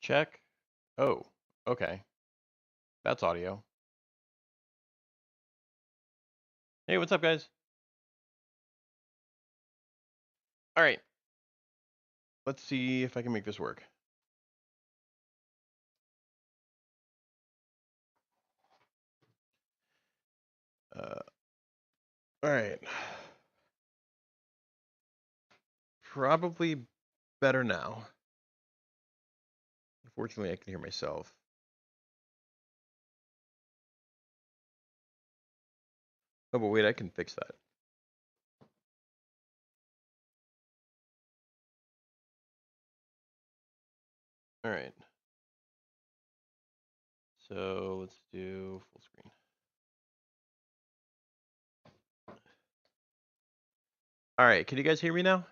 Check. Oh, okay. That's audio. Hey, what's up, guys? All right. Let's see if I can make this work. All right. Probably better now. Unfortunately, I can hear myself. Oh, but wait, I can fix that. All right. So let's do full screen. All right. Can you guys hear me now?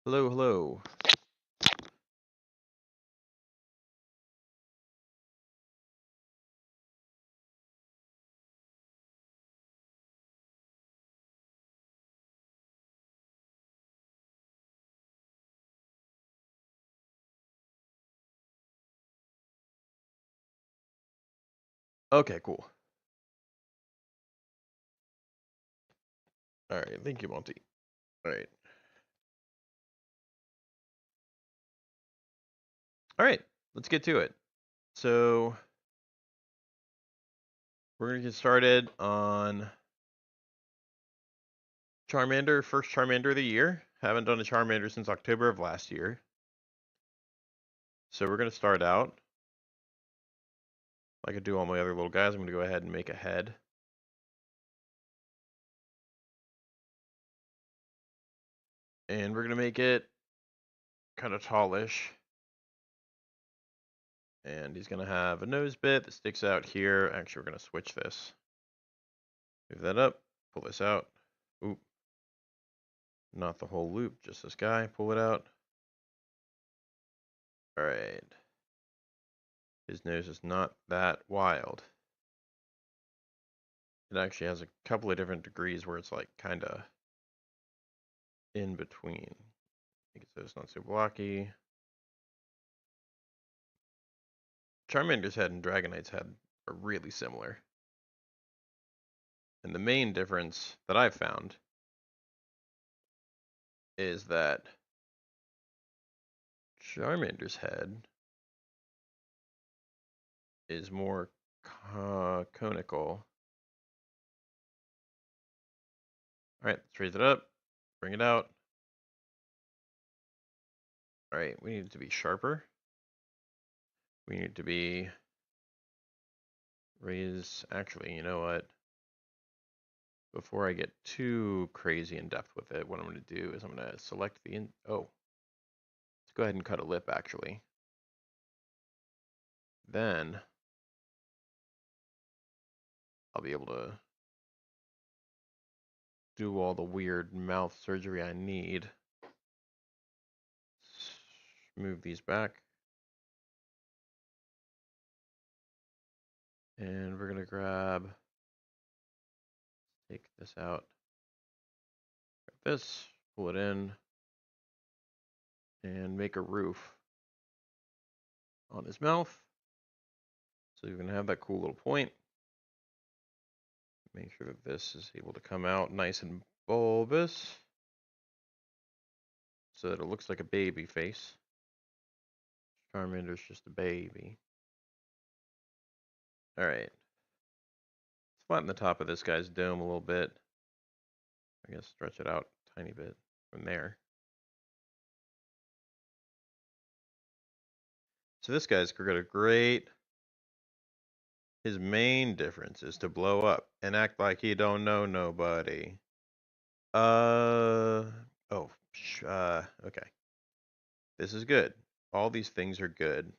Hello, hello. Okay, cool. All right. Thank you, Monty. All right. All right. Let's get to it. So we're going to get started on Charmander, first Charmander of the year. Haven't done a Charmander since October of last year. So we're going to start out like I do all my other little guys. I'm going to go ahead and make a head. And we're going to make it kind of tallish. And he's going to have a nose bit that sticks out here. Actually, we're going to switch this. Move that up. Pull this out. Oop. Not the whole loop, just this guy. Pull it out. All right. His nose is not that wild. It actually has a couple of different degrees where it's like kind of in between. Make it so it's not so blocky. Charmander's head and Dragonite's head are really similar. And the main difference that I've found is that Charmander's head is more conical. All right, let's raise it up, bring it out. All right, we need it to be sharper. We need it to be actually, you know what? Before I get too crazy in depth with it, what I'm going to do is I'm going to select let's go ahead and cut a lip actually. Then I'll be able to do all the weird mouth surgery I need. Move these back. And we're going to take this out. Grab this, pull it in, and make a roof on his mouth. So you're going to have that cool little point. Make sure that this is able to come out nice and bulbous so that it looks like a baby face. Charmander's just a baby. All right. Let's flatten the top of this guy's dome a little bit. I guess stretch it out a tiny bit from there. So this guy's got a great. His main difference is to blow up and act like he don't know nobody. Okay. This is good. All these things are good.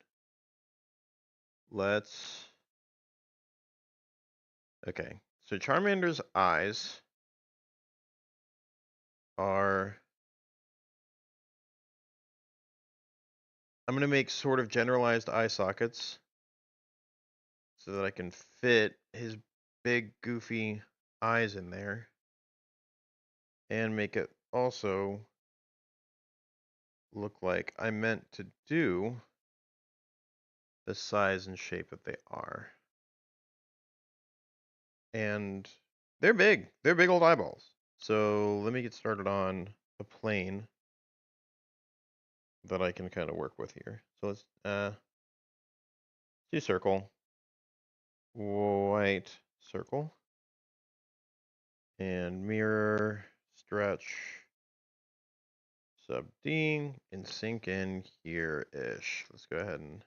Okay. So Charmander's eyes are, I'm going to make sort of generalized eye sockets so that I can fit his big, goofy eyes in there and make it also look like I meant to do the size and shape that they are. And they're big. They're big old eyeballs. So let me get started on a plane that I can kind of work with here. So let's do circle, white circle, and mirror, stretch, sub D, and sink in here-ish. Let's go ahead and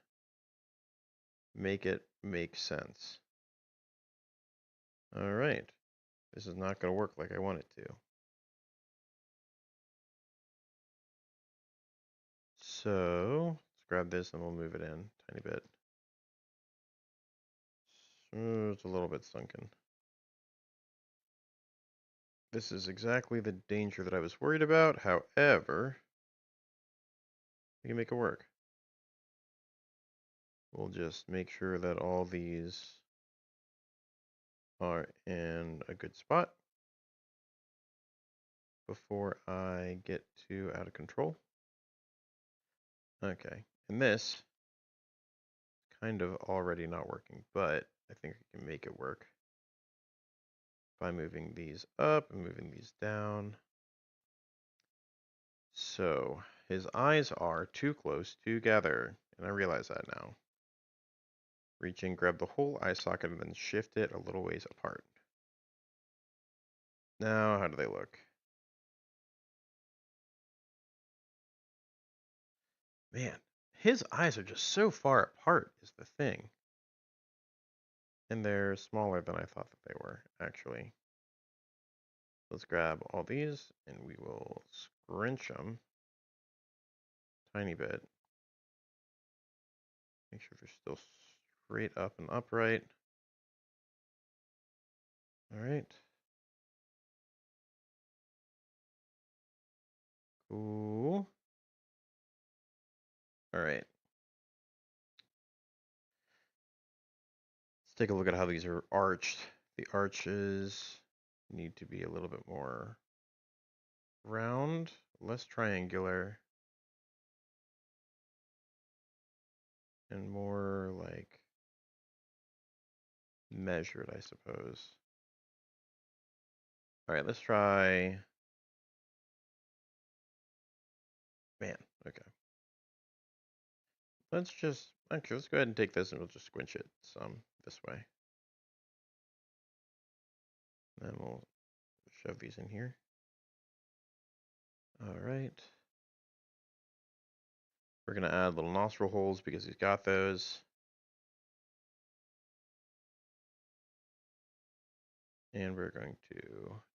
make it make sense. All right. This is not going to work like I want it to. So let's grab this and we'll move it in a tiny bit. So it's a little bit sunken. This is exactly the danger that I was worried about. However, we can make it work. We'll just make sure that all these are in a good spot before I get too out of control. Okay, and this is kind of already not working, but I think I can make it work by moving these up and moving these down. So his eyes are too close together, and I realize that now. Reach in, grab the whole eye socket, and then shift it a little ways apart. Now, how do they look? Man, his eyes are just so far apart is the thing. And they're smaller than I thought that they were, actually. Let's grab all these, and we will scrunch them a tiny bit. Make sure they're still straight up and upright. All right. Cool. All right. Let's take a look at how these are arched. The arches need to be a little bit more round, less triangular, and more like measured, I suppose. All right, let's try. Man, okay. Let's go ahead and take this and we'll just squinch it some this way. Then we'll shove these in here. All right. We're going to add little nostril holes because he's got those. And we're going to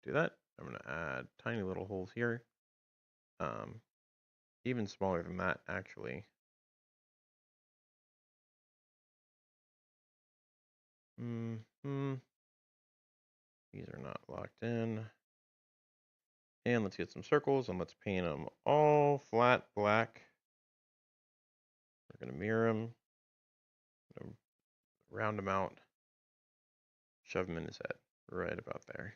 do that. I'm going to add tiny little holes here. Even smaller than that, actually. These are not locked in. And let's get some circles and let's paint them all flat black. We're going to mirror them. Round them out. Shove them in his head. Right about there.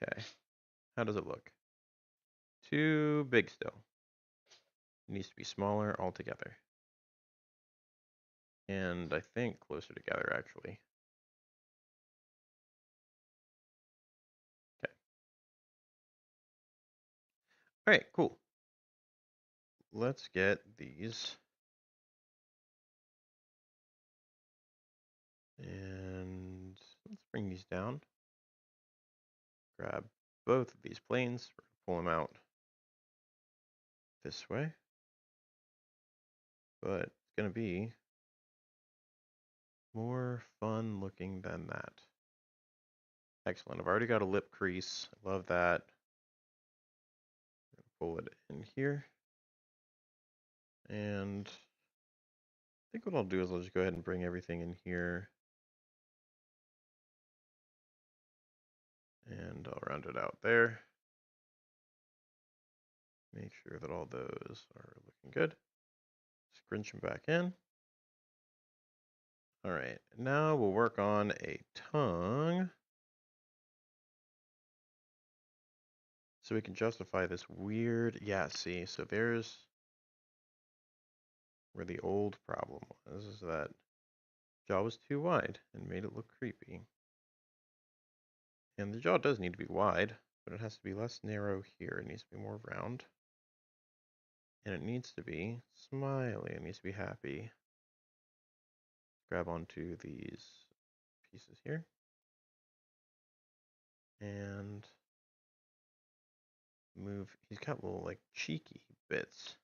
Okay. How does it look? Too big still. It needs to be smaller altogether. And I think closer together, actually. Okay. All right, cool. Let's get these. And let's bring these down. Grab both of these planes. Pull them out this way. But it's going to be more fun looking than that. Excellent. I've already got a lip crease. I love that. Pull it in here. And I think what I'll do is I'll just go ahead and bring everything in here. And I'll round it out there. Make sure that all those are looking good. Scrunch them back in. All right, now we'll work on a tongue. so we can justify this weird, yeah, see, so there's where the old problem was, is that jaw was too wide and made it look creepy. And the jaw does need to be wide, but it has to be less narrow here. It needs to be more round. And it needs to be smiley. It needs to be happy. Grab onto these pieces here. And move. He's got little like cheeky bits.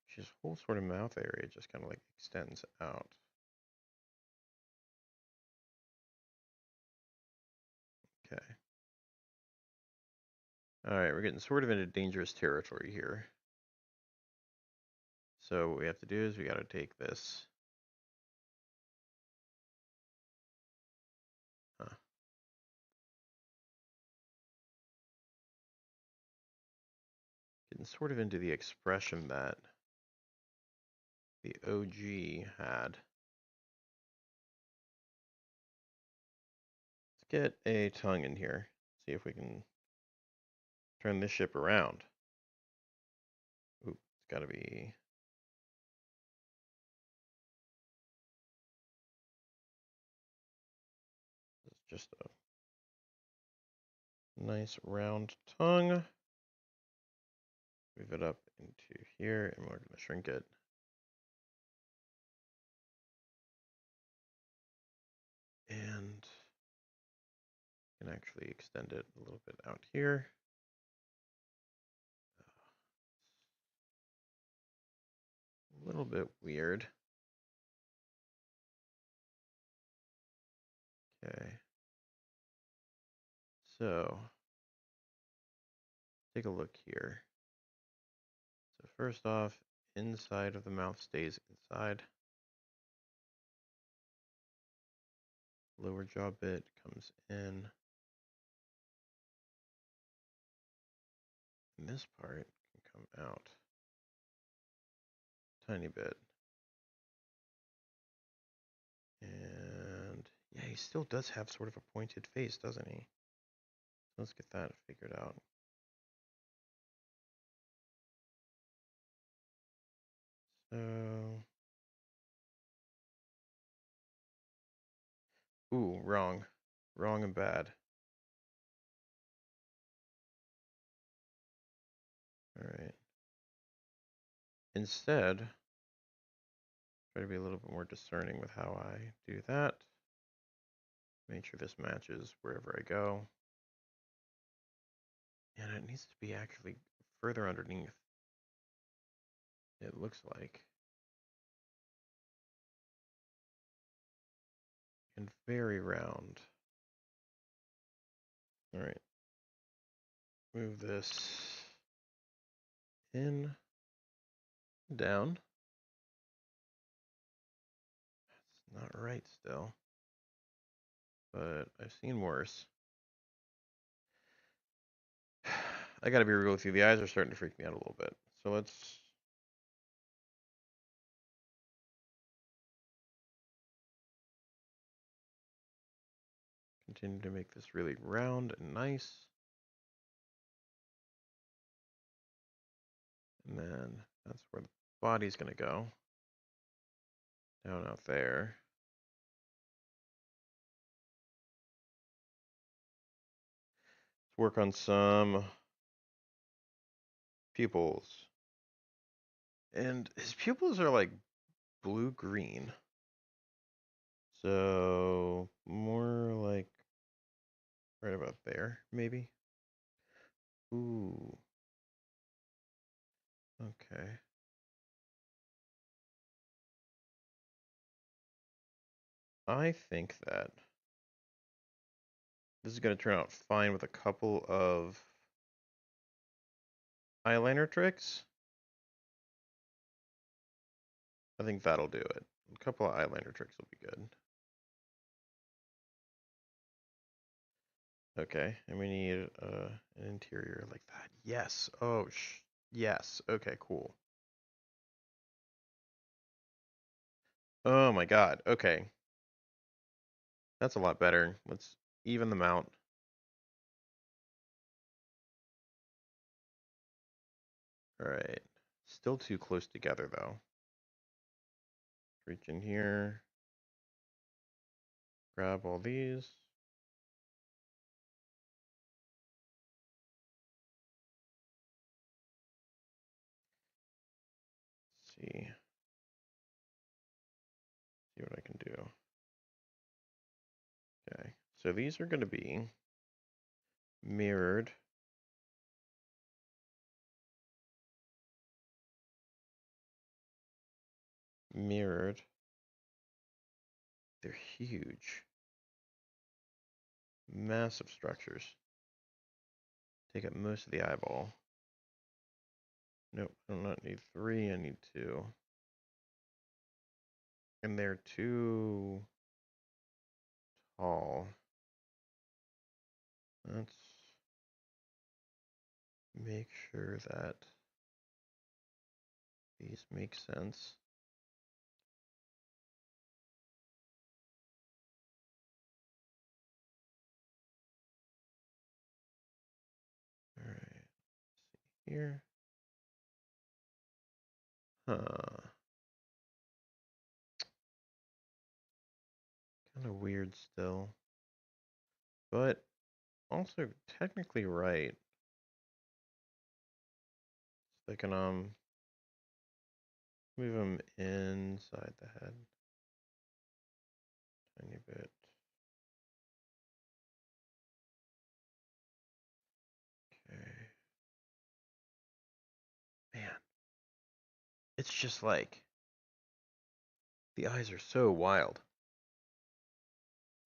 His whole sort of mouth area just kind of like extends out. Okay. Alright, we're getting sort of into dangerous territory here. So what we have to do is we got to take this. Getting sort of into the expression that the OG had. Let's get a tongue in here. See if we can turn this ship around. Oop, it's got to be. It's just a nice round tongue. Move it up into here, and we're going to shrink it. And can actually extend it a little bit out here. A little bit weird. Okay. So, take a look here. So first off, inside of the mouth stays inside. Lower jaw bit comes in. And this part can come out. Tiny bit. And yeah, he still does have sort of a pointed face, doesn't he? So let's get that figured out. So, ooh, wrong. Wrong and bad. All right. Instead, try to be a little bit more discerning with how I do that. Make sure this matches wherever I go. And it needs to be actually further underneath. It looks like. And very round. All right. Move this in, down. That's not right still. But I've seen worse. I gotta be real with you. The eyes are starting to freak me out a little bit. So let's continue to make this really round and nice. And then that's where the body's gonna go. Down out there. Let's work on some pupils. And his pupils are like blue-green. So more like right about there, maybe. Ooh. Okay. I think that this is going to turn out fine with a couple of eyeliner tricks. I think that'll do it. A couple of eyeliner tricks will be good. Okay, and we need an interior like that. Yes. Oh, yes. Okay, cool. Oh my God. Okay. That's a lot better. Let's even them out. Alright. Still too close together, though. Reach in here. Grab all these. See. See what I can do. Okay. So these are going to be mirrored. Mirrored. They're huge. Massive structures. Take up most of the eyeball. Nope, I do not need 3, I need 2. And they're too tall. Let's make sure that these make sense. Alright, see here. Huh. Kind of weird still. But also technically right. So they can move them inside the head. Tiny bit. Okay. Man. It's just like the eyes are so wild.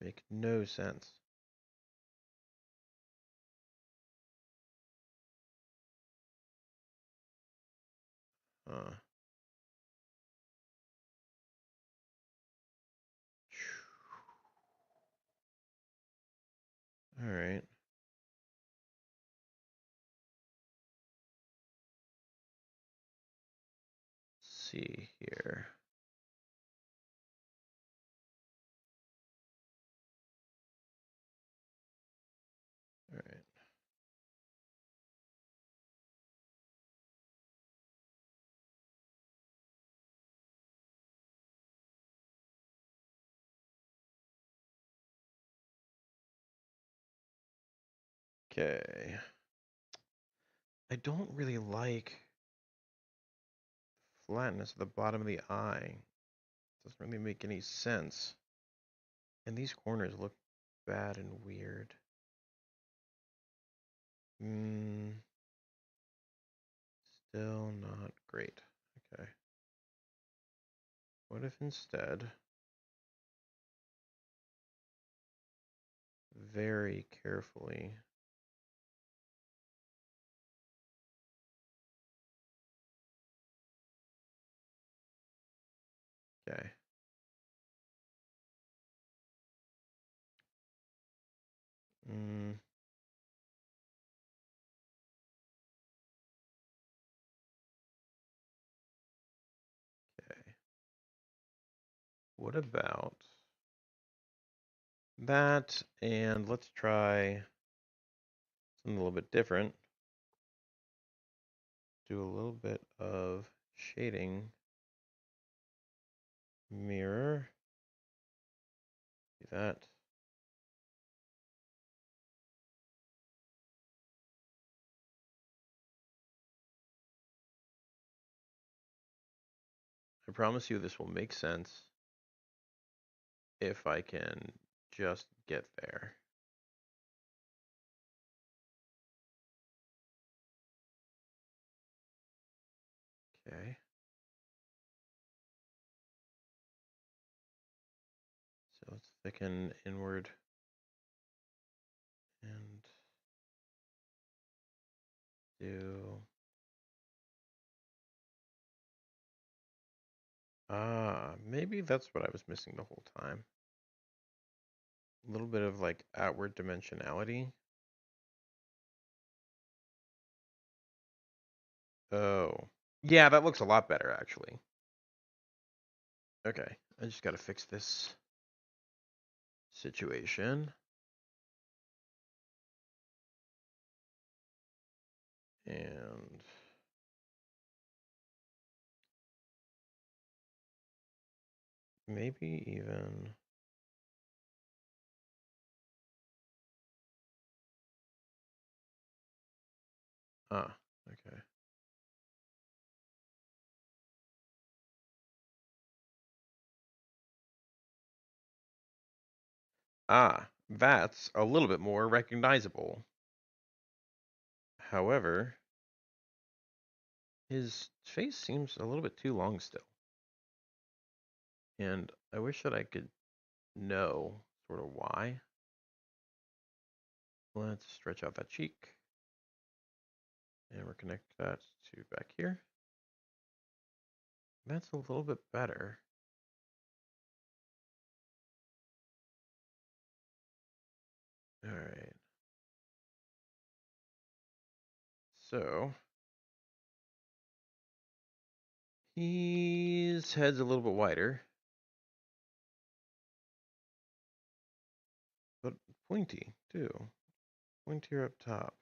Make no sense. Huh. All right. Let's see here. All right. Okay. I don't really like flatness at the bottom of the eye. Doesn't really make any sense. And these corners look bad and weird. Still not great. Okay. What if instead, very carefully, okay. Mm, okay. What about that? And let's try something a little bit different. Do a little bit of shading. Mirror. Do that. I promise you this will make sense if I can just get there. Okay. So let's thicken inward and do. Maybe that's what I was missing the whole time. A little bit of like outward dimensionality. Oh. Yeah, that looks a lot better actually. Okay, I just gotta fix this situation. And Maybe even... Ah, okay. Ah, that's a little bit more recognizable. However, his face seems a little bit too long still. And I wish that I could know sort of why. Let's stretch out that cheek. And we're connect that to back here. That's a little bit better. All right. So his head's a little bit wider, but pointy too. Pointier up top.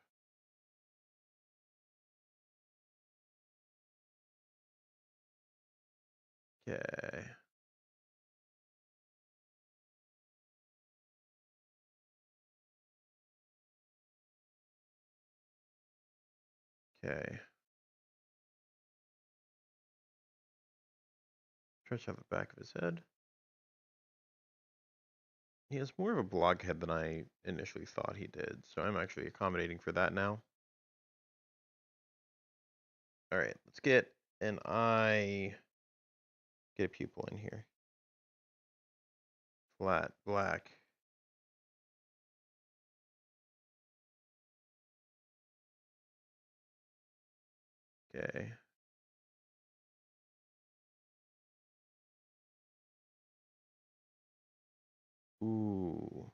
Okay. Okay. Stretch out the back of his head. He has more of a blog head than I initially thought he did, so I'm actually accommodating for that now. All right, let's get an eye. Get a pupil in here. Flat, black. Okay. Ooh.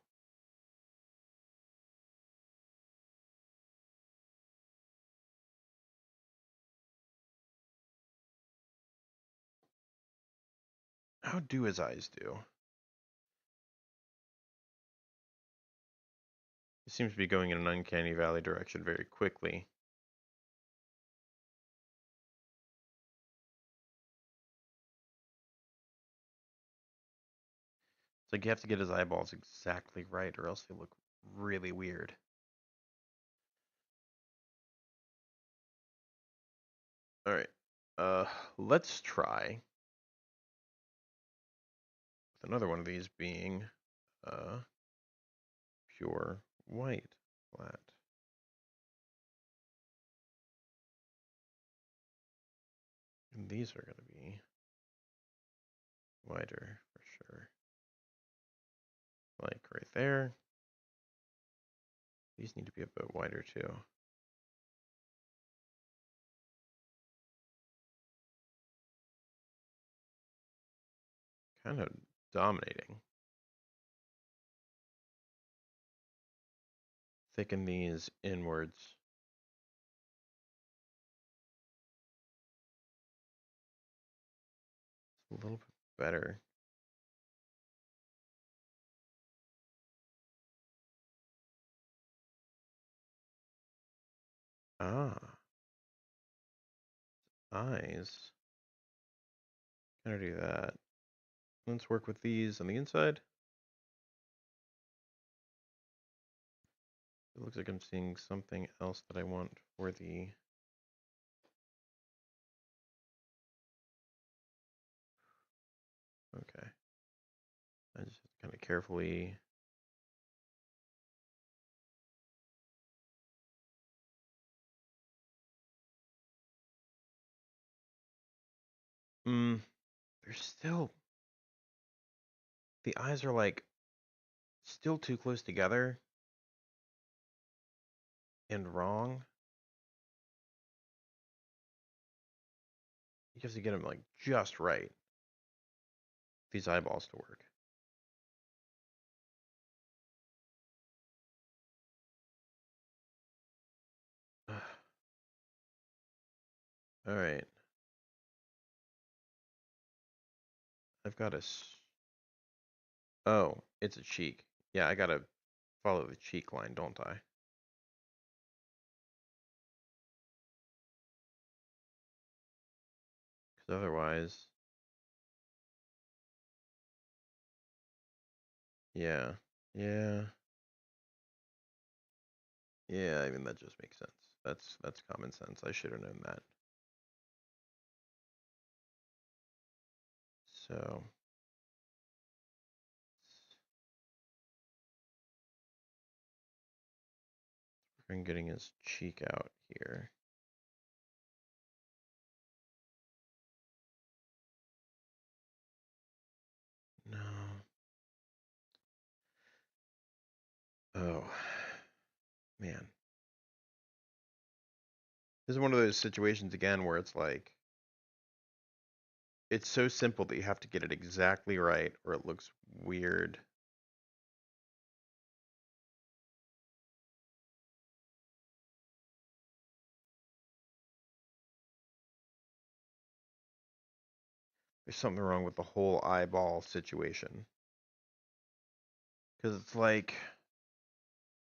How do his eyes do? He seems to be going in an uncanny valley direction very quickly. It's like you have to get his eyeballs exactly right or else they look really weird. All right. Let's try with another one of these being pure white, flat. And these are going to be wider for sure. Like right there. These need to be a bit wider too. Kind of dominating. Thicken these inwards. A little bit better. Ah, eyes. Kind of do that. Let's work with these on the inside. It looks like I'm seeing something else that I want for the... Okay. I just kind of carefully... They're still... The eyes are like still too close together and wrong. You have to get them like just right. These eyeballs to work. All right. I've got a... Oh, it's a cheek. Yeah, I gotta follow the cheek line, don't I? Because otherwise... Yeah. Yeah. Yeah, I mean that just makes sense. That's common sense. I should have known that. So I'm getting his cheek out here. No. Oh, man. This is one of those situations again where it's like it's so simple that you have to get it exactly right or it looks weird. There's something wrong with the whole eyeball situation. Because it's like,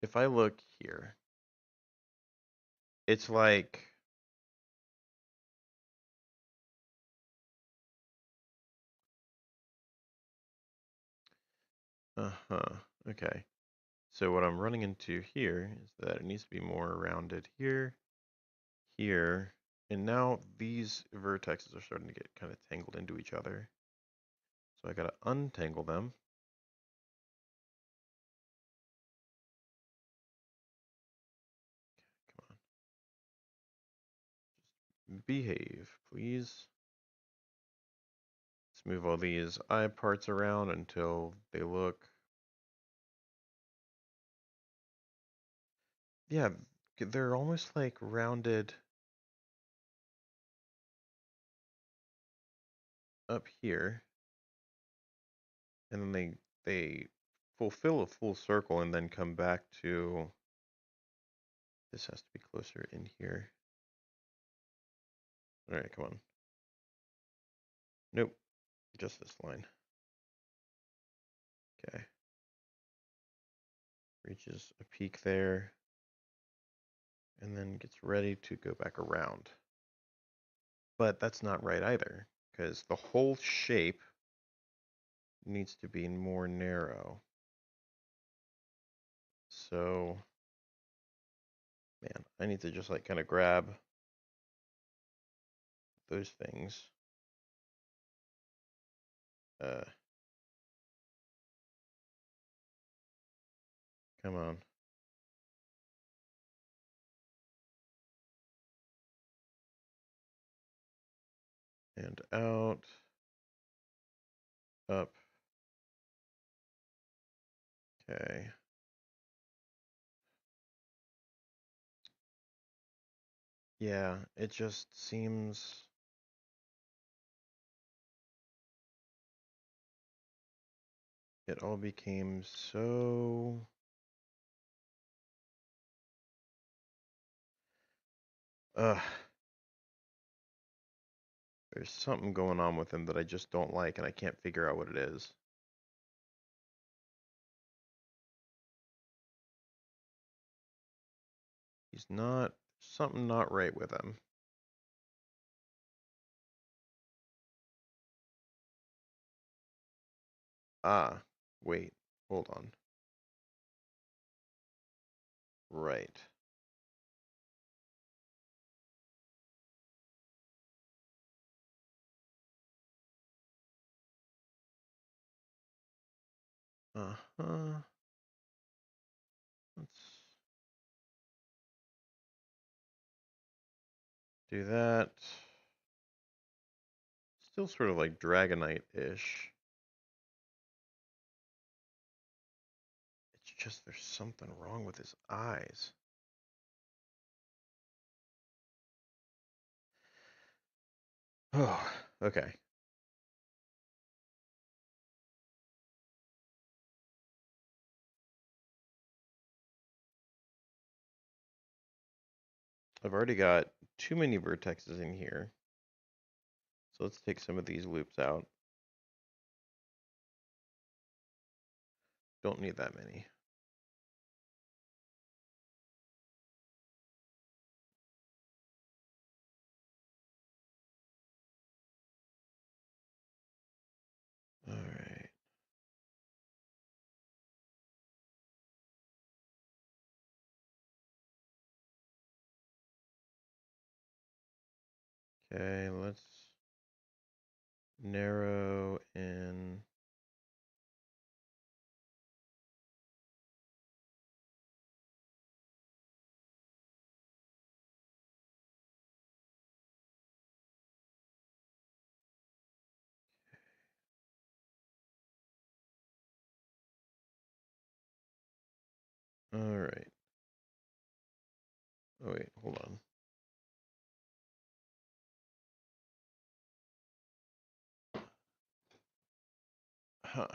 if I look here, it's like, uh-huh, okay. So what I'm running into here is that it needs to be more rounded here, here, and now these vertexes are starting to get kind of tangled into each other. So I gotta untangle them. Come on. Just behave, please. Let's move all these eye parts around until they look, yeah, they're almost like rounded up here, and then they fulfill a full circle and then come back to, this has to be closer in here. All right, come on. Nope, just this line. Okay. Reaches a peak there, and then gets ready to go back around. But that's not right either, because the whole shape needs to be more narrow. So, man, I need to just like kind of grab those things. Uh, Come on. And out, up. Okay. Yeah, it just seems, it all became so, there's something going on with him that I just don't like, and I can't figure out what it is. He's not, something not right with him. Ah, wait, hold on. Right. Uh-huh. Let's do that. Still sort of like Dragonite-ish. It's just there's something wrong with his eyes. Oh, okay. I've already got too many vertexes in here. So let's take some of these loops out. Don't need that many. All right. Okay, let's narrow in. All right. Oh wait, hold on. Huh.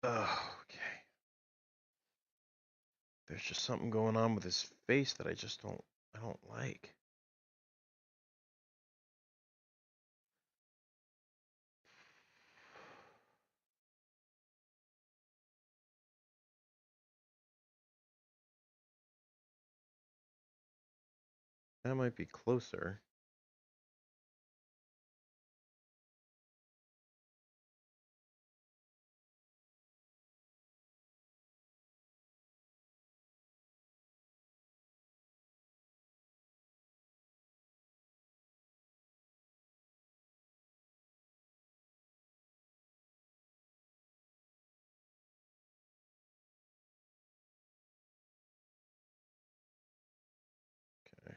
Oh, okay. There's just something going on with his face that I don't like. That might be closer. Okay.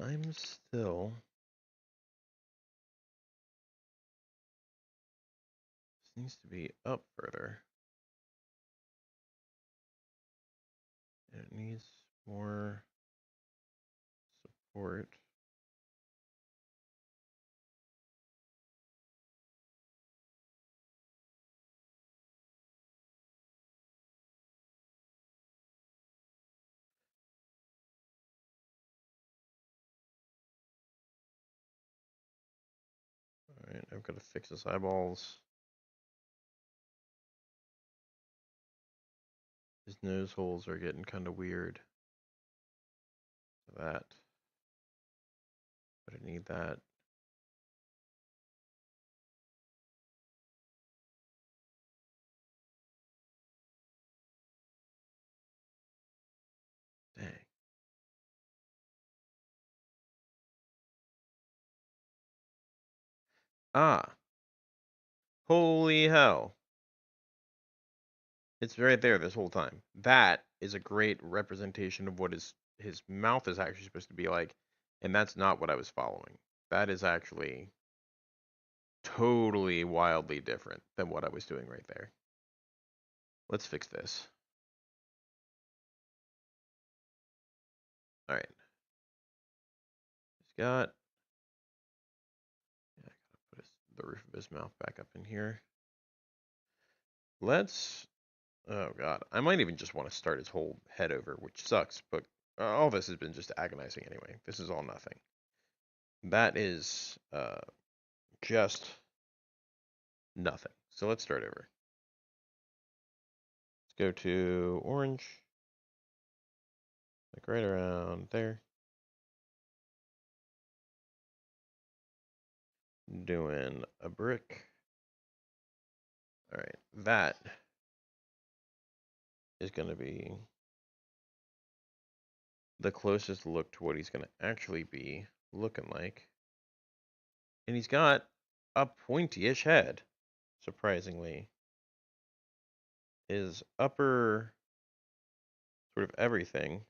I'm still. This needs to be up further. And it needs more support. Alright, I've got to fix his eyeballs. His nose holes are getting kind of weird. That. But I need that. Dang. Ah. Holy hell. It's right there this whole time. That is a great representation of what his mouth is actually supposed to be like, and that's not what I was following. That is actually totally wildly different than what I was doing right there. Let's fix this. All right. He's got. Yeah, I gotta put the roof of his mouth back up in here. Let's. Oh god, I might even just want to start his whole head over, which sucks. But all this has been just agonizing anyway. This is all nothing. That is just nothing. So let's start over. Let's go to orange, like right around there. Doing a brick. All right, that is going to be the closest look to what he's going to actually be looking like. And he's got a pointy-ish head, surprisingly. His upper sort of everything.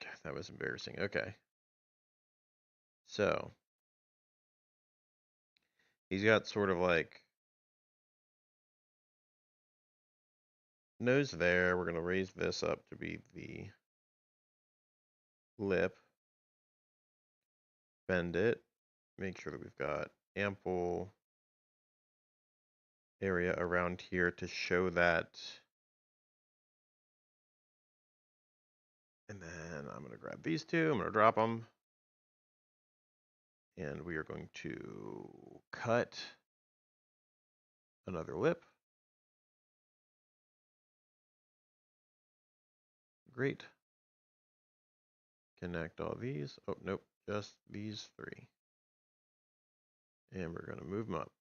God, that was embarrassing. Okay. So, he's got sort of like nose there. We're going to raise this up to be the lip. Bend it. Make sure that we've got ample area around here to show that. And then I'm going to grab these two. I'm going to drop them. And we are going to cut another lip. Great. Connect all these. Oh, nope. Just these three. And we're going to move them up.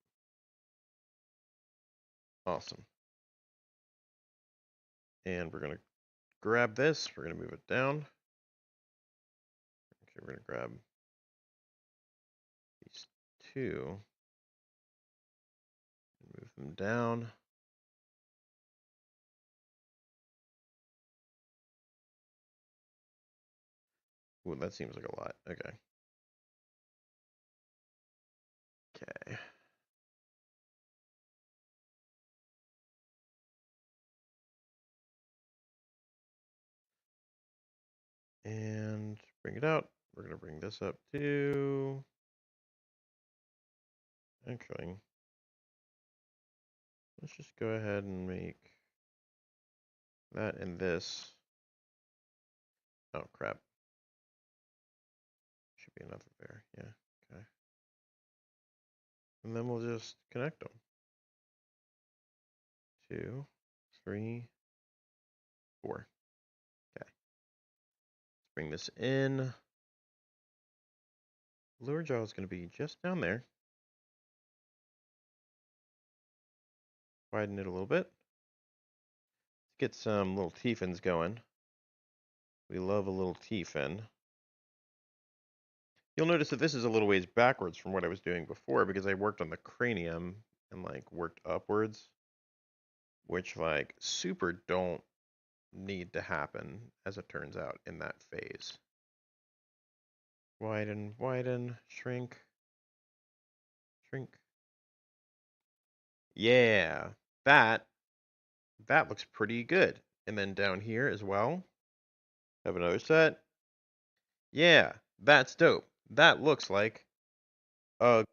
Awesome. And we're going to grab this. We're going to move it down. Okay, we're going to grab these two and move them down. Ooh, that seems like a lot. Okay. Okay. And bring it out. We're going to bring this up too. Actually, let's just go ahead and make that and this. Oh, crap. Should be another there. Yeah. Okay. And then we'll just connect them. 2, 3, 4. Okay. Let's bring this in. Lure jaw is going to be just down there. Widen it a little bit. Let's get some little T-fins going. We love a little T-fin. You'll notice that this is a little ways backwards from what I was doing before because I worked on the cranium and like worked upwards, which like super don't need to happen as it turns out in that phase. Widen, widen, shrink, shrink. Yeah, that looks pretty good. And then down here as well, have another set. Yeah, that's dope. That looks like a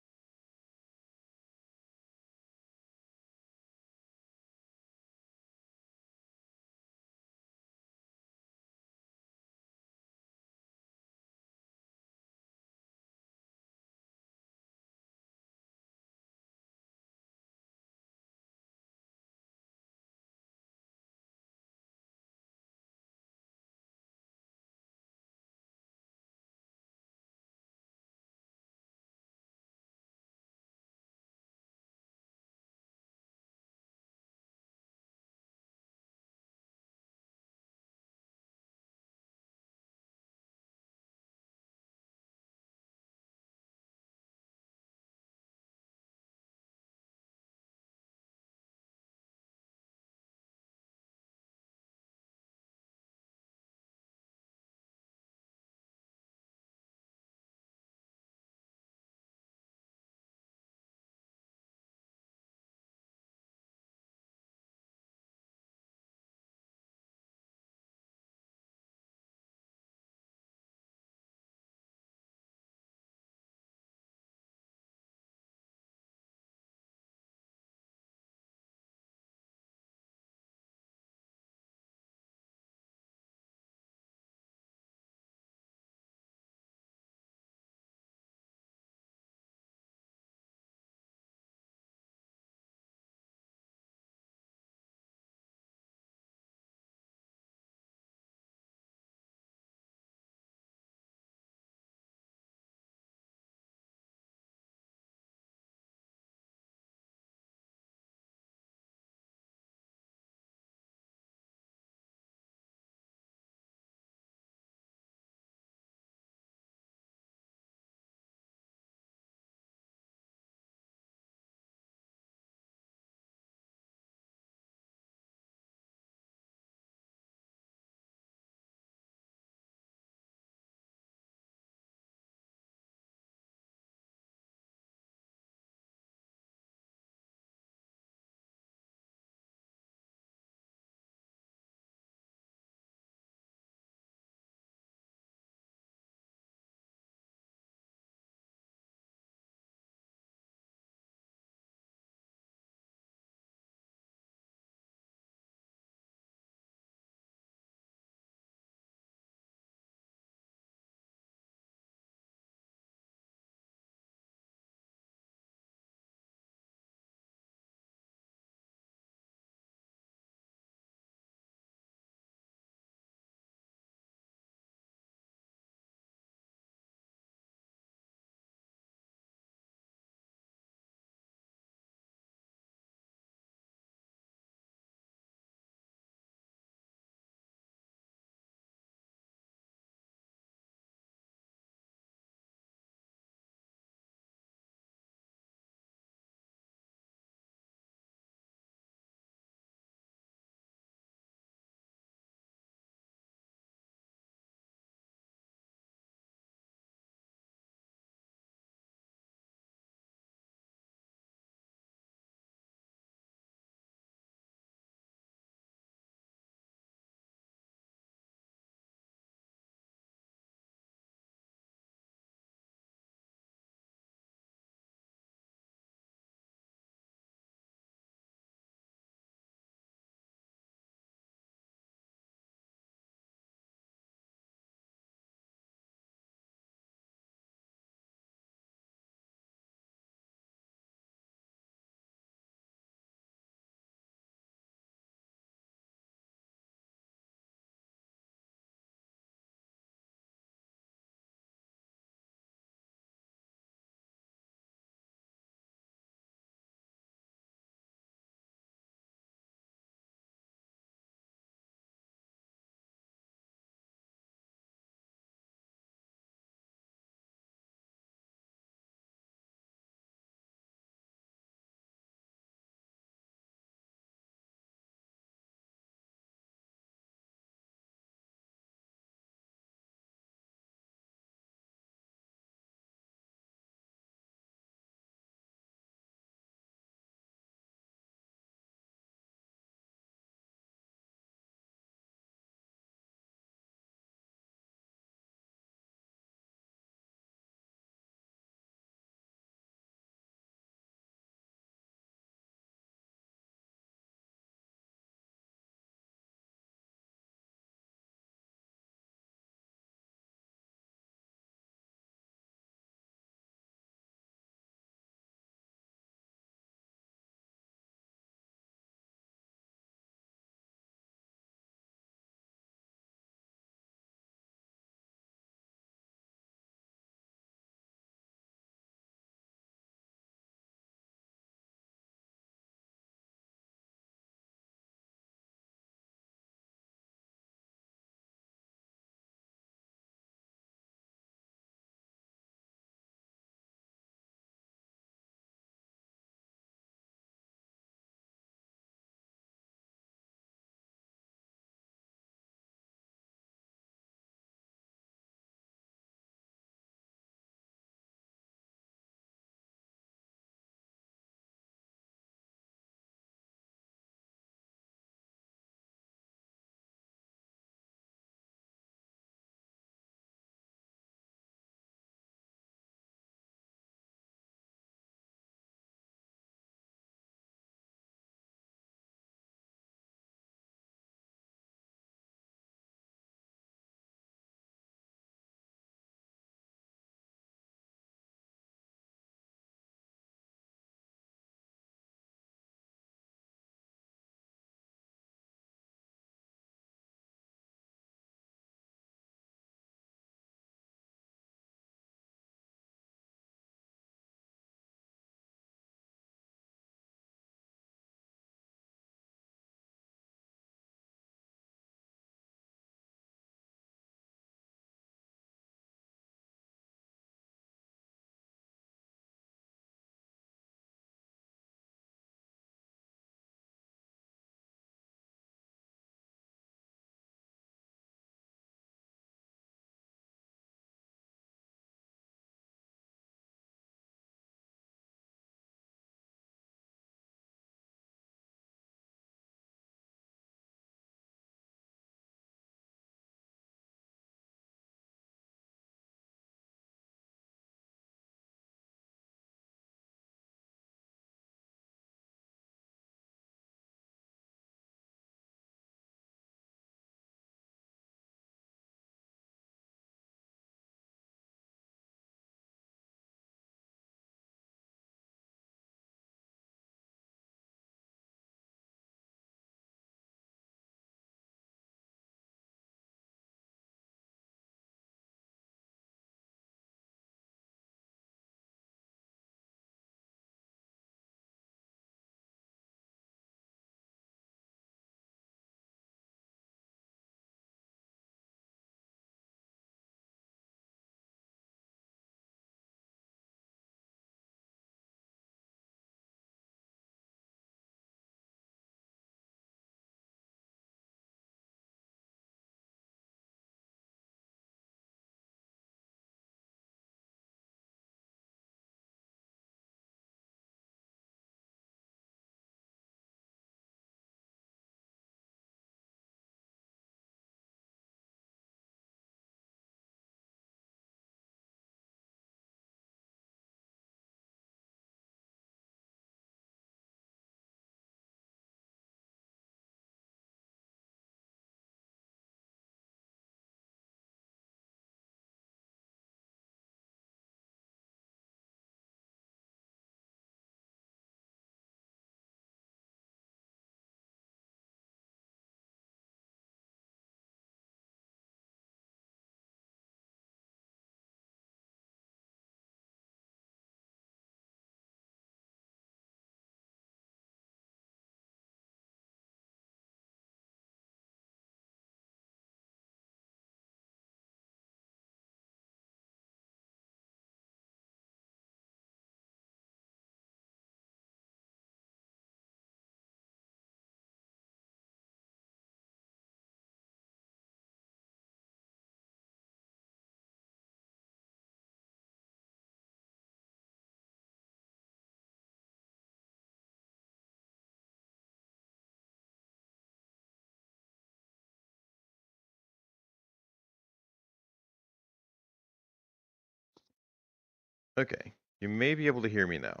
Okay, you may be able to hear me now.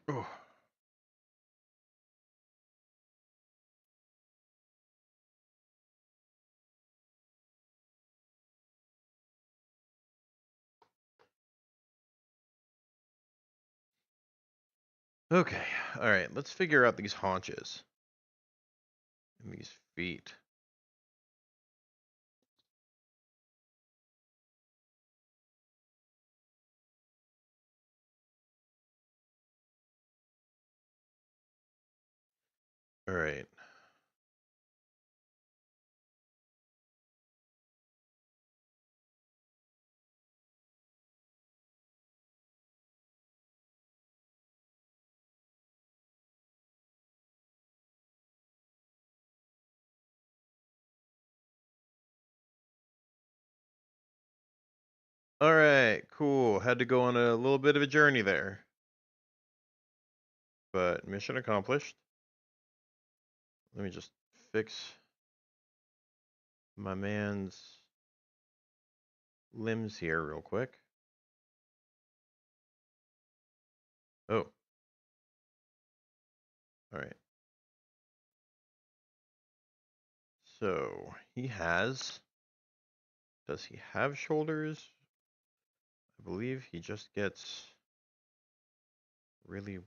Oh. Okay, all right, let's figure out these haunches and these feet. All right. All right, cool. Had to go on a little bit of a journey there, but mission accomplished. Let me just fix my man's limbs here real quick. Oh, all right. So does he have shoulders? I believe he just gets really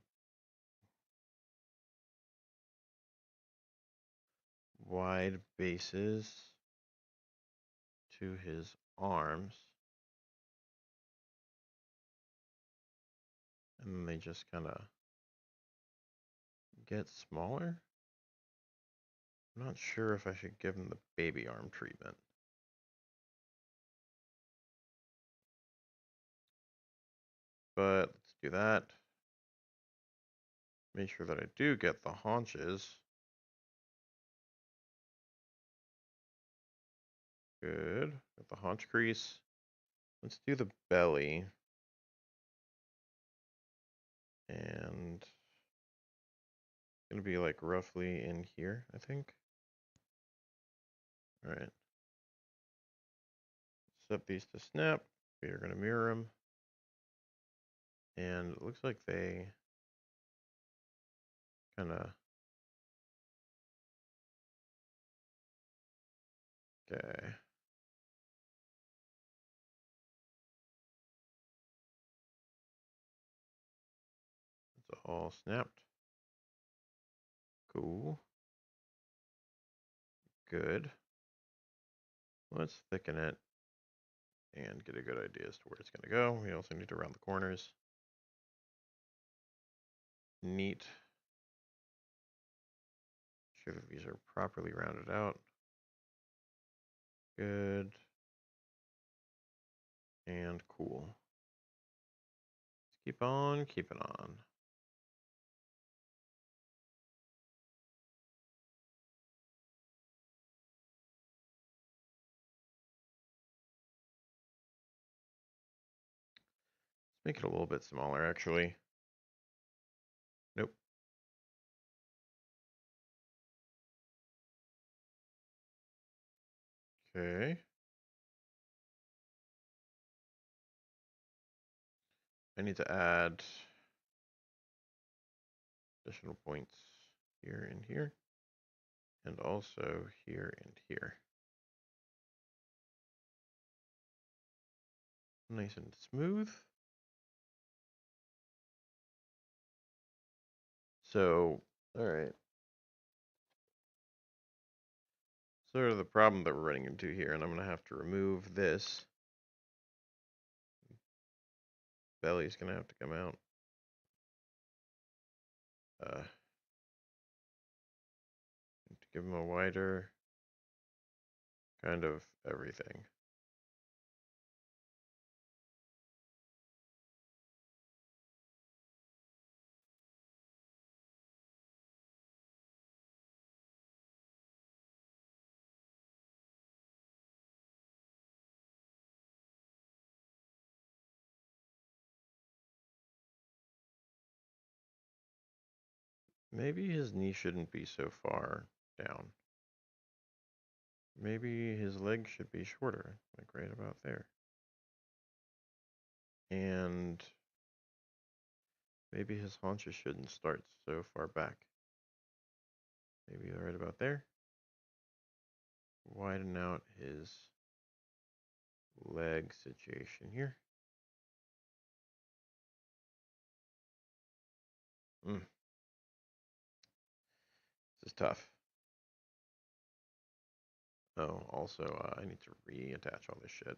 wide bases to his arms. And then they just kind of get smaller. I'm not sure if I should give him the baby arm treatment. But let's do that. Make sure that I do get the haunches. Good. Got the haunch crease. Let's do the belly. And it's going to be like roughly in here, I think. All right. Set these to snap. We are going to mirror them. And it looks like they kind of... Okay. It's all snapped. Cool. Good. Let's thicken it and get a good idea as to where it's going to go. We also need to round the corners. Neat. Sure that these are properly rounded out. Good. And cool. Let's keep on keeping on. Let's make it a little bit smaller, actually. Nope. Okay. I need to add additional points here and here, and also here and here. Nice and smooth. So, all right. Sort of the problem that we're running into here, and I'm going to have to remove this. Belly's going to have to come out. To give him a wider kind of everything. Maybe his knee shouldn't be so far down. maybe his legs should be shorter, like right about there. And maybe his haunches shouldn't start so far back. Maybe right about there. Widen out his leg situation here. This is tough. Oh, also, I need to reattach all this shit.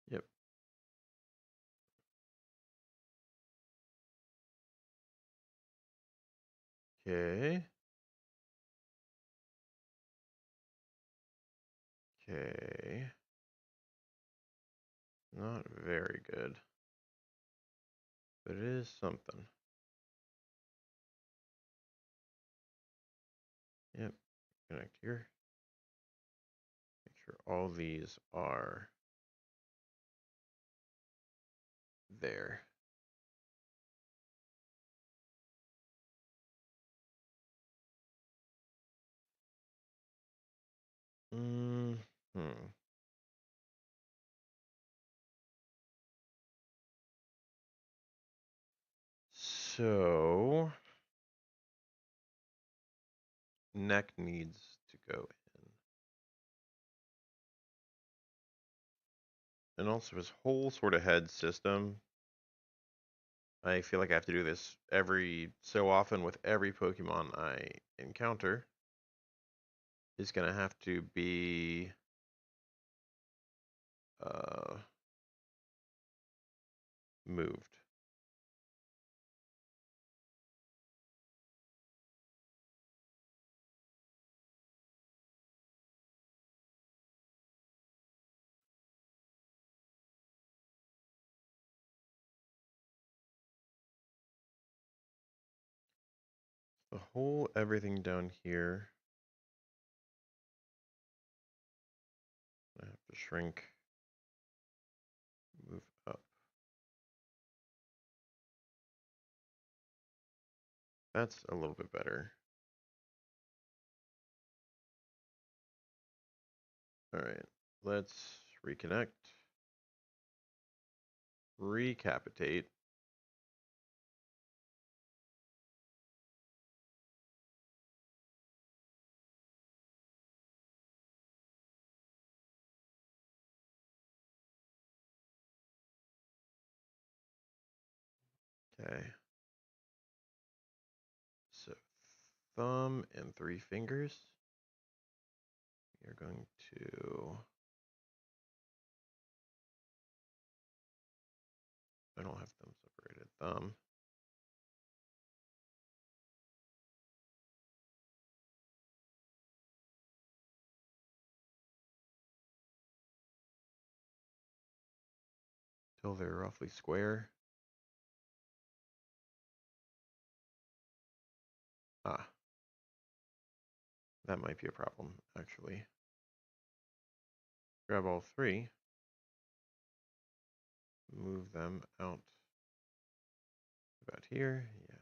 Yep. Okay. Okay. Not very good. But it is something. Yep. Connect here. Make sure all these are there. Hmm. So, neck needs to go in. And also his whole sort of head system. I feel like I have to do this every so often with every Pokemon I encounter. Is going to have to be moved. The whole everything down here. I have to shrink, move up. That's a little bit better. All right, let's reconnect, recapitate. Okay. So thumb and 3 fingers. You're going to, I don't have them separated, thumb. Till they're roughly square. Ah, that might be a problem, actually. Grab all 3, move them out about here. Yeah.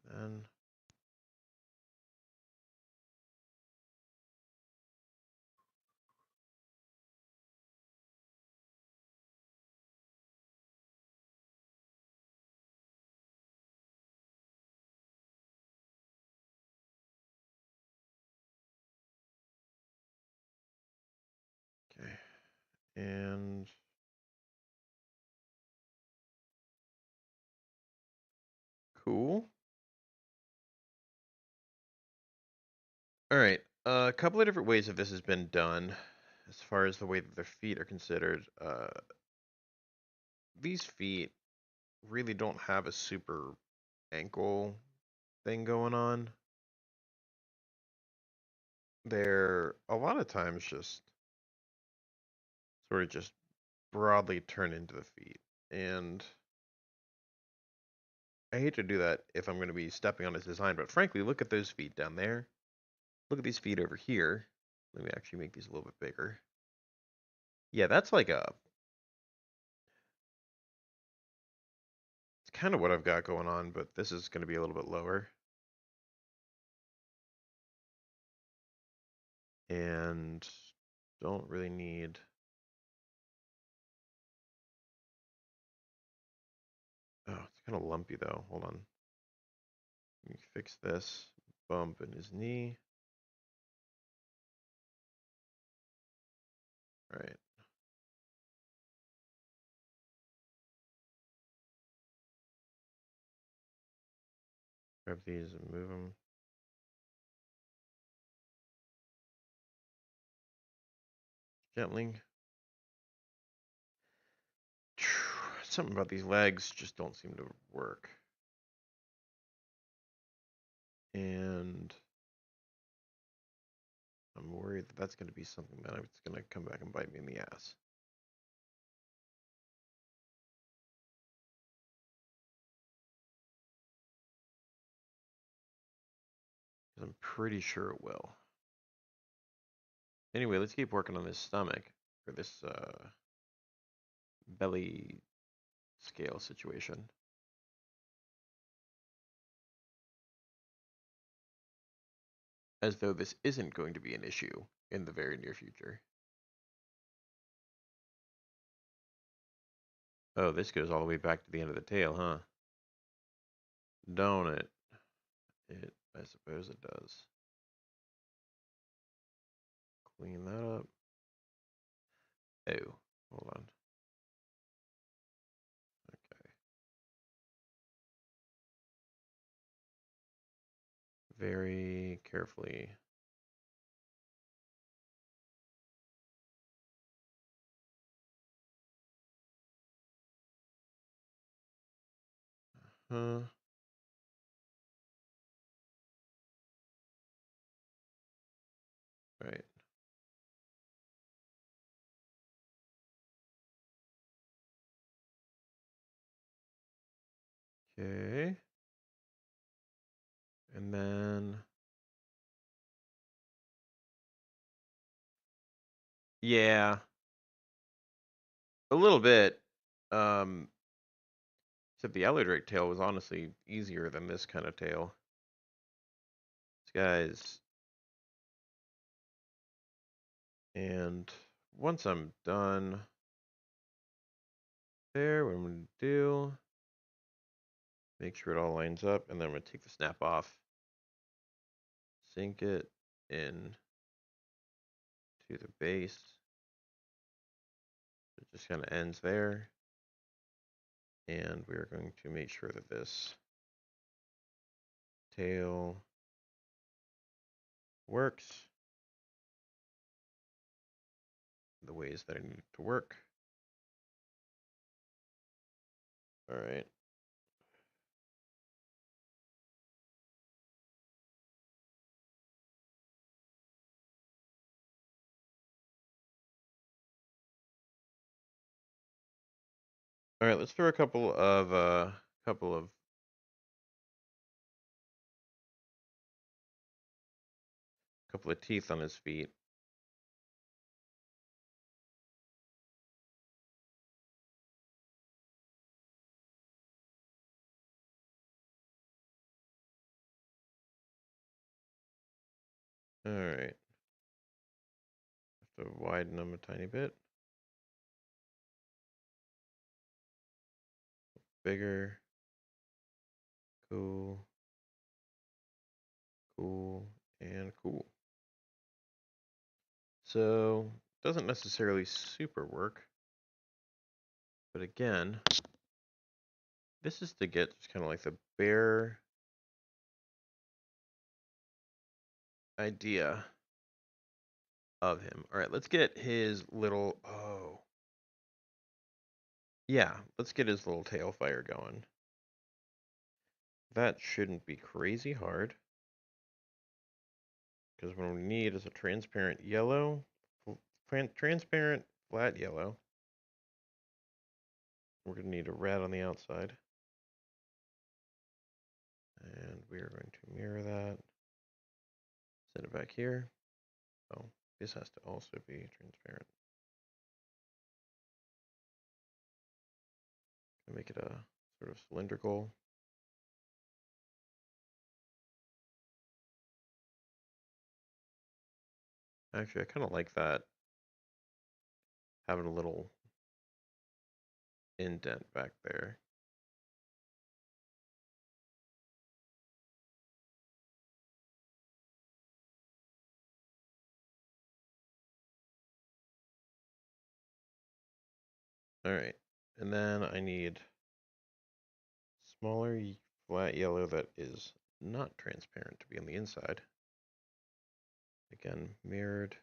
Then okay. And cool. All right. A couple of different ways that this has been done as far as the way that their feet are considered. These feet really don't have a super ankle thing going on. They're a lot of times just sort of just broadly turn into the feet. And I hate to do that if I'm going to be stepping on his design, but frankly, look at those feet down there. Look at these feet over here. Let me actually make these a little bit bigger. Yeah, that's like it's kind of what I've got going on, but this is going to be a little bit lower. And don't really need... Oh, it's kind of lumpy though. Hold on. Let me fix this. Bump in his knee. All right. Grab these and move them. Gently. Something about these legs just don't seem to work. And I'm worried that that's going to be something that it's going to come back and bite me in the ass. I'm pretty sure it will. Anyway, let's keep working on this stomach, or this belly scale situation. As though this isn't going to be an issue in the very near future. Oh, this goes all the way back to the end of the tail, huh? Don't it? I suppose it does. Clean that up. Oh, hold on. Okay. Very carefully. Huh. Right. Okay. And then... Yeah. A little bit. Except the alligator tail was honestly easier than this kind of tail. This guy's... And once I'm done there, what I'm going to do... Make sure it all lines up, and then I'm going to take the snap off. Sink it in to the base. It just kind of ends there. And we're going to make sure that this tail works the ways that I need it to work. All right. All right, let's throw a couple of teeth on his feet. All right. Have to widen them a tiny bit. Bigger. Cool. Cool. And cool. So, doesn't necessarily super work. But again, this is to get just kind of like the bare idea of him. All right, let's get his little... Oh. Yeah, let's get his little tail fire going. That shouldn't be crazy hard. Because what we need is a transparent yellow, transparent flat yellow. We're going to need a red on the outside. And we are going to mirror that. Set it back here. Oh, this has to also be transparent. Make it a sort of cylindrical. Actually, I kind of like that, having a little indent back there. All right, and then I need smaller flat yellow that is not transparent to be on the inside. Again, mirrored.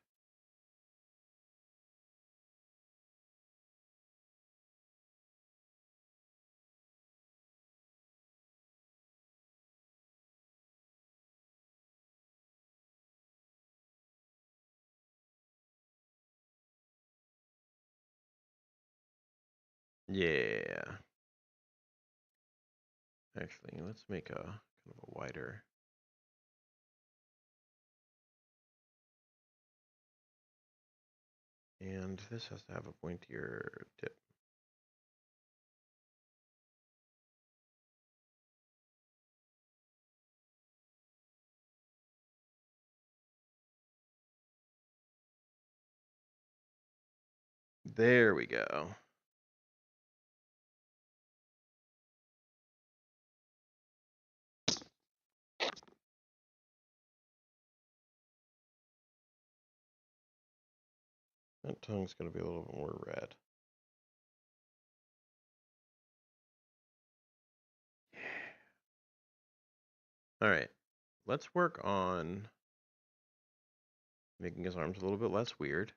Yeah. Actually, let's make a kind of a wider. And this has to have a pointier tip. There we go. That tongue's going to be a little bit more red. All right, let's work on making his arms a little bit less weird.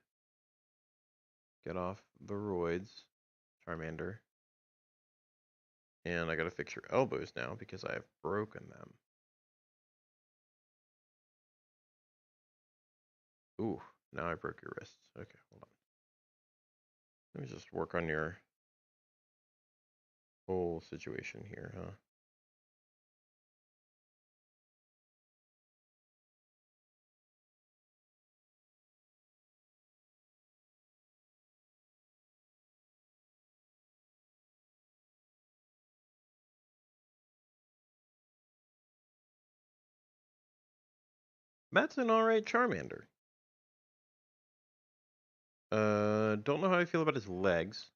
Get off the roids, Charmander. And I gotta fix your elbows now because I have broken them. Ooh, now I broke your wrists. Okay, hold on. Let me just work on your whole situation here, huh? That's an alright Charmander. Don't know how I feel about his legs.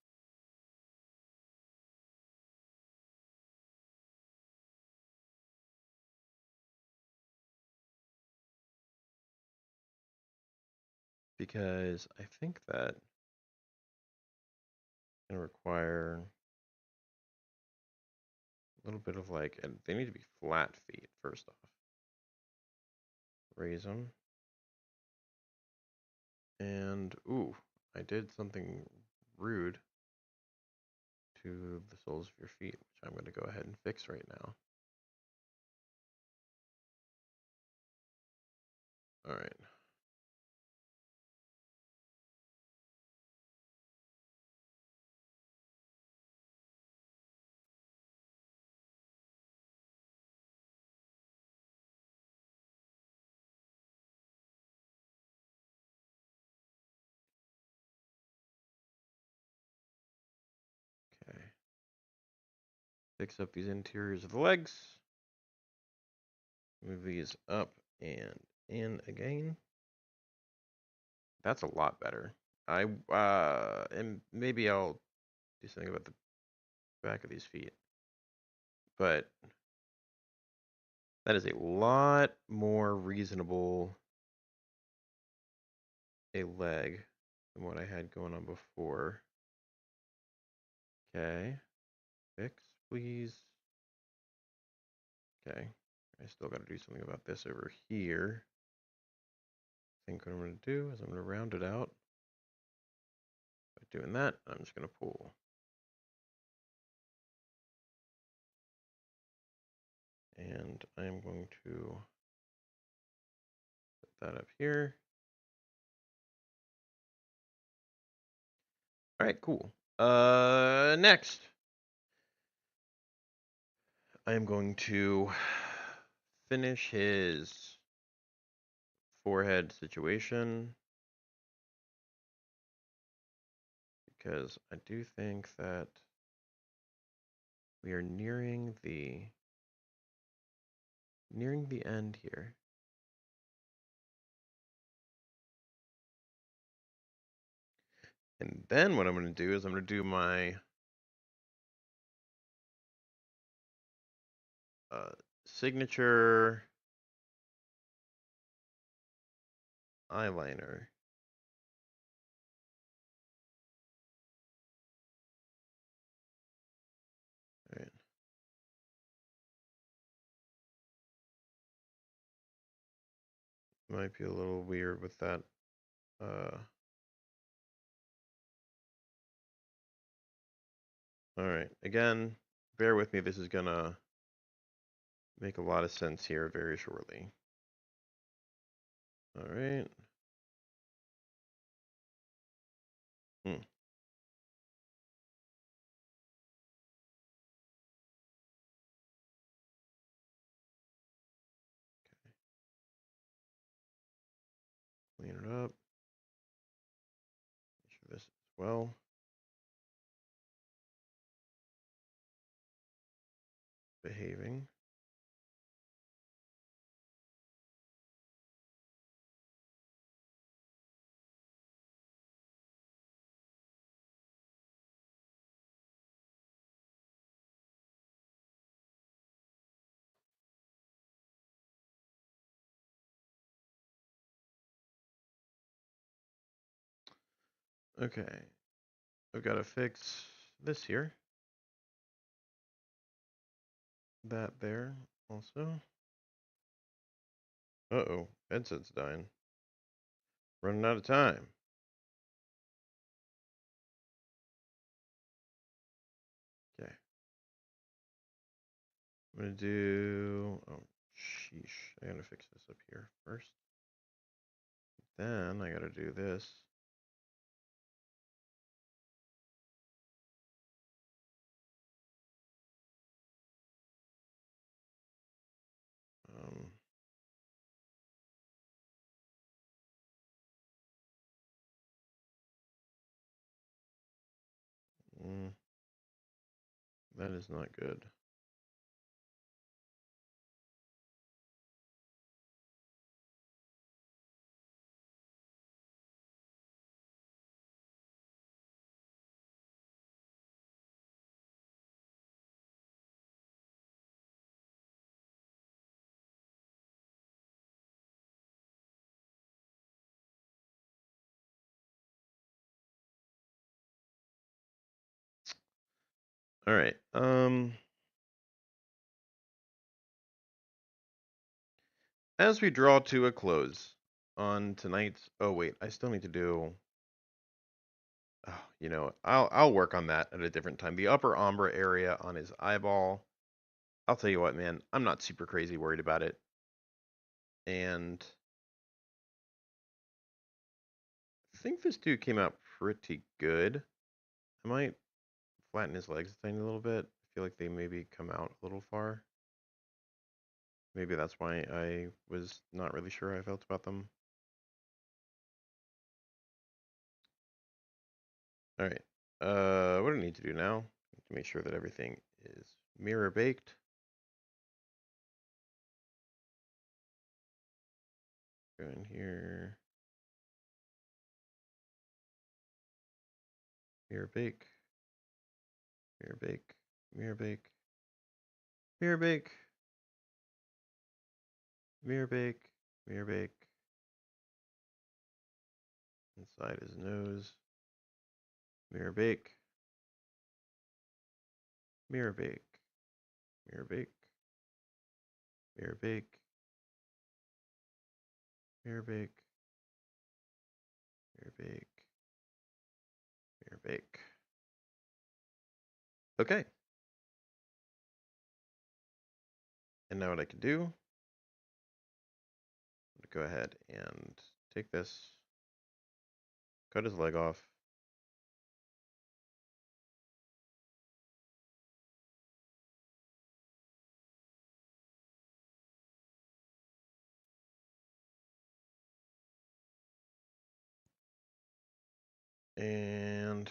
Because I think that gonna require a little bit of like, and they need to be flat feet first off. Raise them. And, ooh, I did something rude to the soles of your feet, which I'm going to go ahead and fix right now. All right. Okay. Fix up these interiors of the legs. Move these up and in again. That's a lot better. And maybe I'll do something about the back of these feet. But that is a lot more reasonable a leg than what I had going on before. Okay. Fix, please. Okay. I still got to do something about this over here. I think what I'm going to do is I'm going to round it out. By doing that, I'm just going to pull. And I'm going to put that up here. All right, cool. Next, I am going to finish his forehead situation because I do think that We are nearing the end here. And then what I'm going to do is I'm going to do my signature eyeliner. All right. Might be a little weird with that. All right. Again, bear with me. This is going to make a lot of sense here very shortly. All right. Hmm. Clean it up. Make sure this is well. Behaving. Okay. I've got to fix this here. That there also. Uh-oh. Headset's dying. Running out of time. Okay. I'm going to do... Oh, sheesh. I got to fix this up here first. Then I got to do this. Um, that is not good. All right. As we draw to a close on tonight's... Oh, wait. I still need to do... Oh, you know, I'll work on that at a different time. The upper ombre area on his eyeball. I'll tell you what, man. I'm not super crazy worried about it. And I think this dude came out pretty good. I might flatten his legs a tiny little bit. I feel like they maybe come out a little far. Maybe that's why I was not really sure how I felt about them. All right. What do I need to do now? I need to make sure that everything is mirror baked. Go in here. Mirror bake. Mirror bake. Mirror bake. Mirror bake. Mirror bake. Mirror bake. Inside his nose. Mirror bake. Mirror bake. Mirror bake. Mirror bake. Mirror bake. Mirror bake. Mirror bake. Okay. And now what I can do, go ahead and take this, cut his leg off. And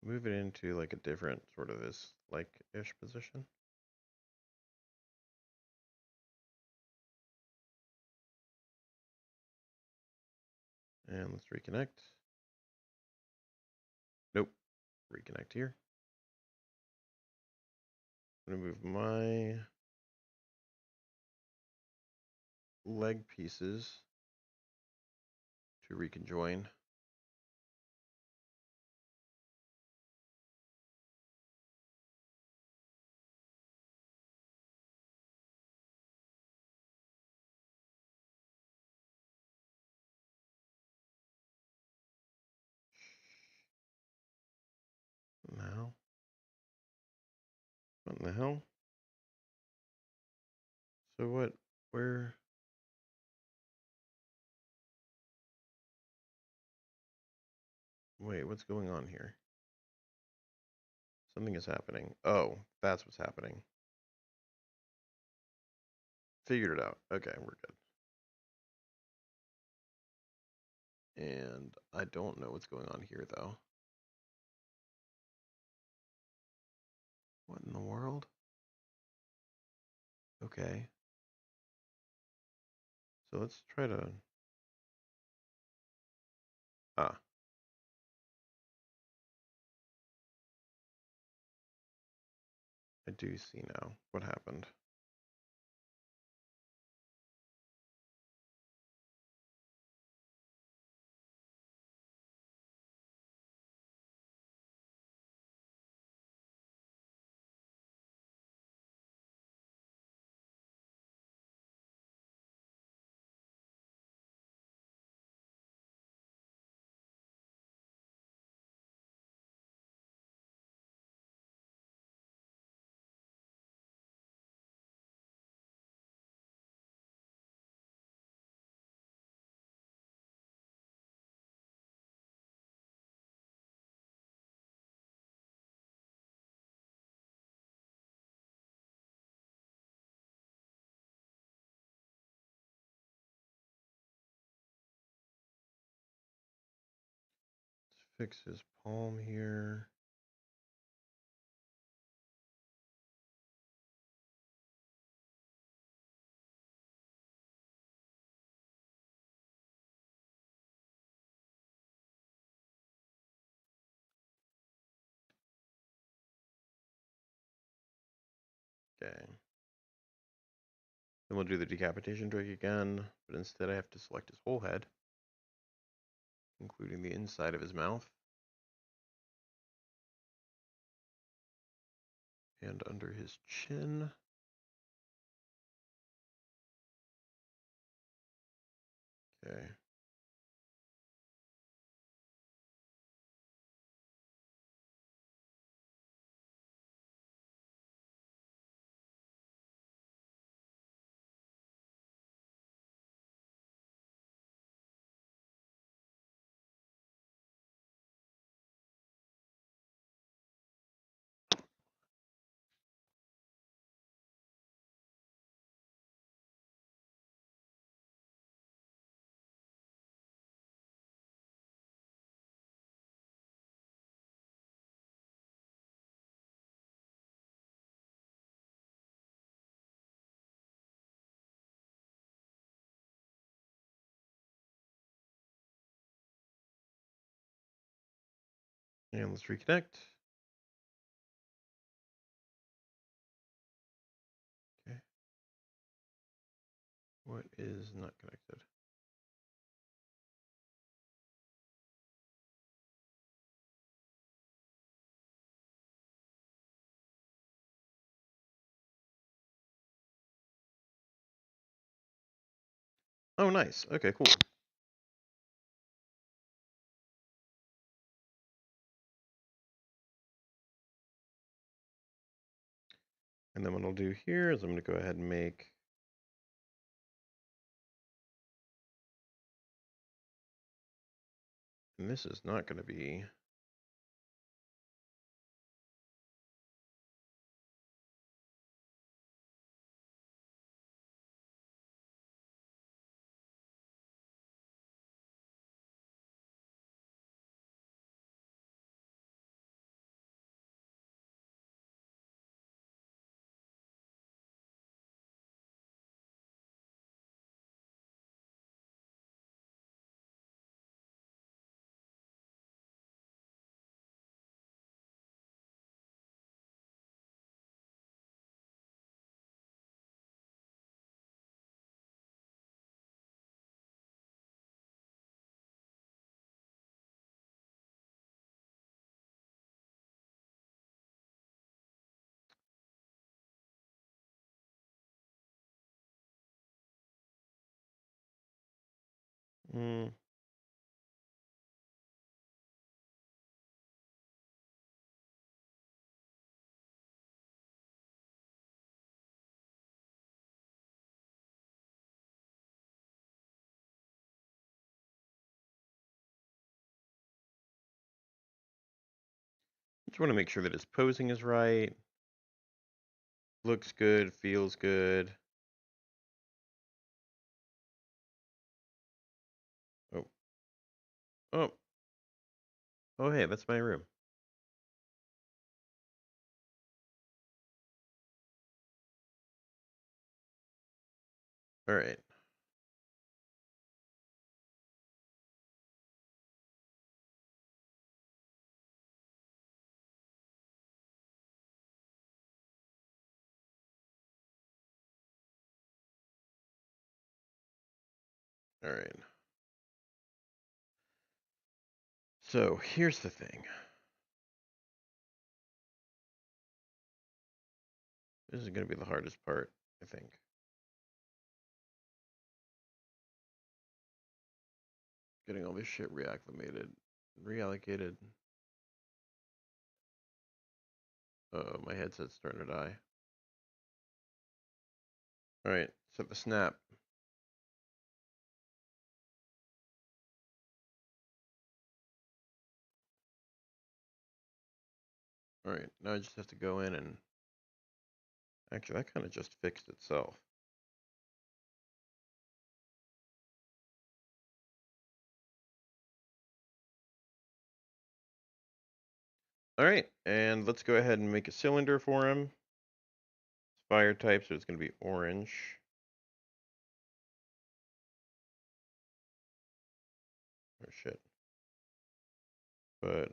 Move it into like a different sort of this like-ish position. And let's reconnect. Nope. Reconnect here. I'm gonna move my leg pieces to reconjoin. Now, what in the hell? So what? Where? Wait, what's going on here? Something is happening. Oh, that's what's happening. Figured it out. Okay, we're good. And I don't know what's going on here, though. What in the world? Okay. So let's try to... Ah. I do see now what happened. Let's fix his palm here. Okay. Then we'll do the decapitation trick again, but instead I have to select his whole head, including the inside of his mouth. And under his chin. Okay. And let's reconnect. Okay. What is not connected? Oh, nice. Okay, cool. And then what I'll do here is I'm going to go ahead and make and this is not going to be Mm. Just want to make sure that his posing is right. Looks good, feels good. Oh. Oh. Oh, hey, that's my room. All right. All right. So here's the thing. This is going to be the hardest part, I think. Getting all this shit reacclimated, reallocated. Oh, my headset's starting to die. All right, set the snap. All right, now I just have to go in and actually that kind of just fixed itself. All right, and let's go ahead and make a cylinder for him. It's fire type, so it's going to be orange. Oh shit. But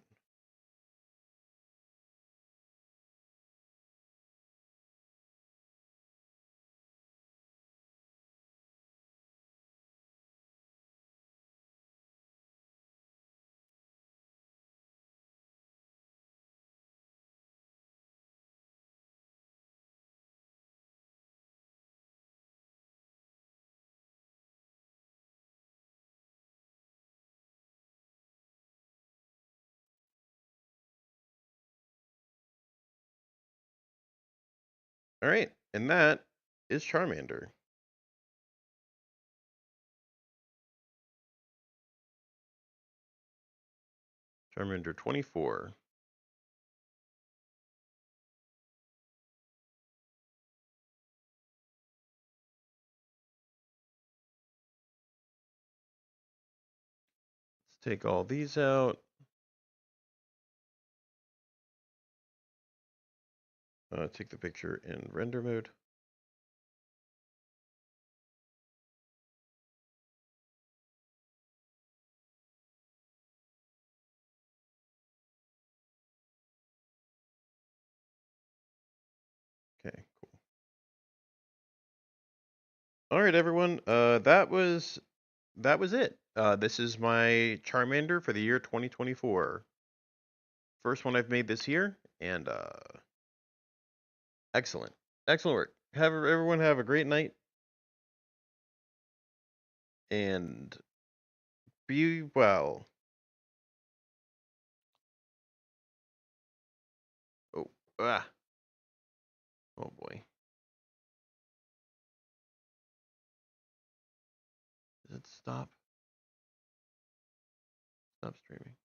all right, and that is Charmander. Charmander 24. Let's take all these out. Take the picture in render mode. Okay, cool. All right, everyone. That was it. This is my Charmander for the year 2024. First one I've made this year, and excellent, excellent work. Have everyone have a great night, and be well. Oh, ah, oh boy. Does it stop? Stop streaming.